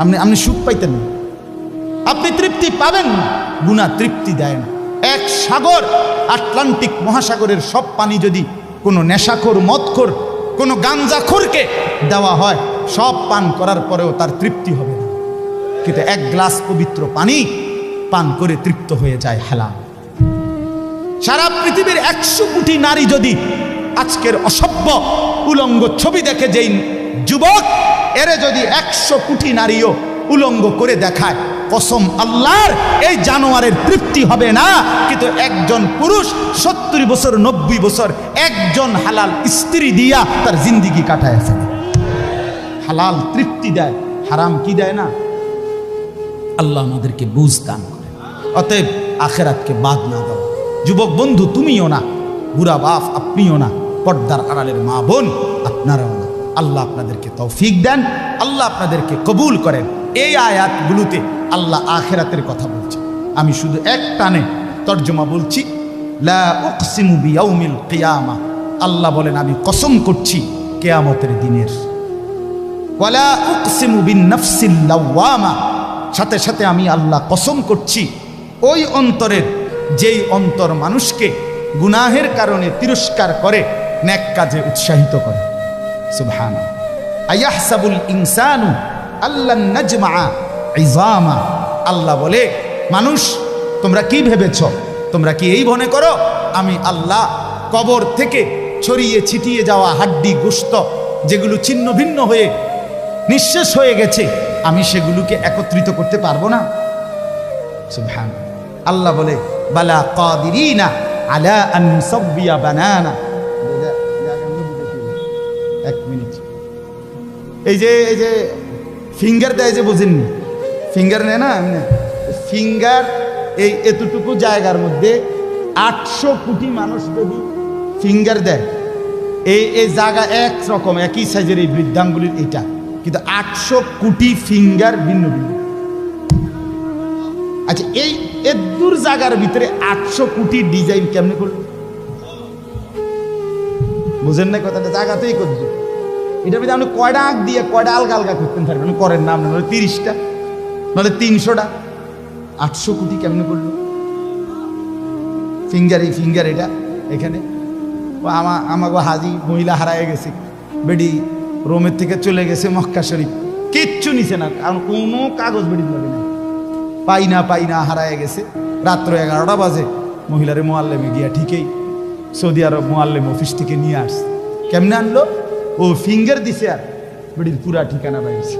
আপনি সুখ পাইতেন না, আপনি তৃপ্তি পাবেন না। গুনাহ তৃপ্তি দেয় না। এক সাগর, আটলান্টিক মহাসাগরের সব পানি যদি কোনো নেশাখোর, মদখোর, কোনো গাঞ্জাখোরকে দেওয়া হয়, সব পান করার পরেও তার তৃপ্তি হবে না। কিন্তু এক গ্লাস পবিত্র পানি পান করে তৃপ্ত হয়ে যায় হালাল। সারা পৃথিবীর 100 কোটি নারী যদি আজকের অসভ্য উলঙ্গ ছবি দেখে, যেই যুবক এরে যদি 100 কোটি নারীও উলঙ্গ করে দেখায়, কসম আল্লাহর, এই জানোয়ারের তৃপ্তি হবে না। কিন্তু একজন পুরুষ 70 বছর 90 বছর একজন হালাল স্ত্রী দিয়া তার জিন্দিগি কাটায় ফেলে। হালাল তৃপ্তি দেয়, হারাম কি দেয় না। আল্লাহ আমাদেরকে বুঝ দান করে। অতএব আখেরাতকে বাদ না দাও। যুবক বন্ধু তুমিও না, বুড়া বাপ আপনিও না, পর্দার আড়ালের মা বোন আপনারাও না। আল্লাহ আপনাদেরকে তৌফিক দেন, আল্লাহ আপনাদেরকে কবুল করেন। এই আয়াতগুলোতে আল্লাহ আখেরাতের কথা বলছে। আমি শুধু এক টানে তর্জমা বলছি। লা উকসিমু বিয়াউমিল কিয়ামা, আল্লাহ বলেন আমি কসম করছি কিয়ামতের দিনের। ওয়ালা উকসিমু বিন নাফসিল লাওয়ামা, সাথে সাথে আমি আল্লাহ কসম করছি ওই অন্তরের, যেই অন্তর মানুষকে গুনাহের কারণে তিরস্কার করে, নেক কাজে উৎসাহিত করে। সুবহানাল্লাহ। আয়াহসাবুল ইনসানু আল্লান নাজমা ইজামা, আল্লাহ বলে মানুষ তোমরা কি ভেবেছ, তোমরা কি এই মনে করো আমি আল্লাহ কবর থেকে ছড়িয়ে ছিটিয়ে যাওয়া হাড্ডি গোশত যেগুলো ছিন্ন ভিন্ন হয়ে নিঃশেষ হয়ে গেছে, আমি সেগুলোকে একত্রিত করতে পারবো না? সুবহানাল্লাহ। আল্লাহ বলে বালা কাদিরিনা আলা আন নুসাব্বিয়া বানানা। এক মিনিট, এই যে ফিঙ্গার দেয় যে, বুঝেননি? ফিঙ্গার নেয় না, ফিঙ্গার এই এতটুকু জায়গার মধ্যে 800 কোটি মানুষ যদি ফিঙ্গার দেয়, এই জায়গা একরকম একই সাইজের এই বৃদ্ধাঙ্গুলির এটা, কিন্তু 800 কোটি ফিঙ্গার ভিন্ন ভিন্ন। আচ্ছা, এই এদুর জায়গার ভিতরে 800 কোটি ডিজাইন কেমনে করলো? বুঝেন না কথাটা? জায়গাতেই করছে। এটার ভিতরে আপনি কয়টা আঁক দিয়ে কয়টা আলগা আলগা করতেন পারবেন? করেন না আপনি, 30টা নাহলে 300টা। 800 কোটি কেমনে করলো ফিঙ্গার? এই ফিঙ্গার এটা এখানে আমাকে হাজি মহিলা হারায় গেছে, বেডি রোমের থেকে চলে গেছে মক্কা শরীফ, কিচ্ছু নিছে না, কারণ কোনো কাগজ বেডি লাগে না, পাই না হারায় গেছে। রাত্র 11টা বাজে মহিলারে মোয়াল্লেমে গিয়া ঠিকই সৌদি আরব মোয়াল্লেম অফিস থেকে নিয়ে আসছে। কেমনে আনলো? ও ফিঙ্গার দিছে আর বেডির পুরা ঠিকানা পাইছে।